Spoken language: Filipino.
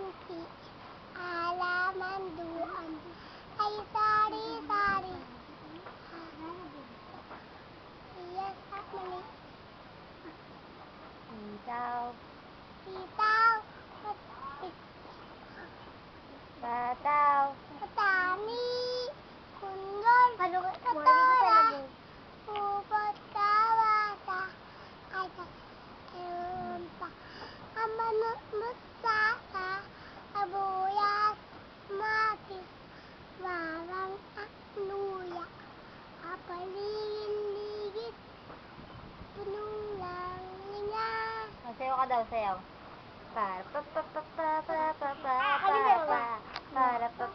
kunti, halaman doon ay sari-sari. Iya sa mali. Sitaw. Sitaw, Bataw. patani, kundol, katora, upot kawata, ay kaumpa, amanot musaka, abuyas, matis, warang luya, kapaligid-ligid, punong lang niya. Sayaw ka daw, sayaw. Para pa pa pa pa pa pa pa Ano ba yun? pa para pa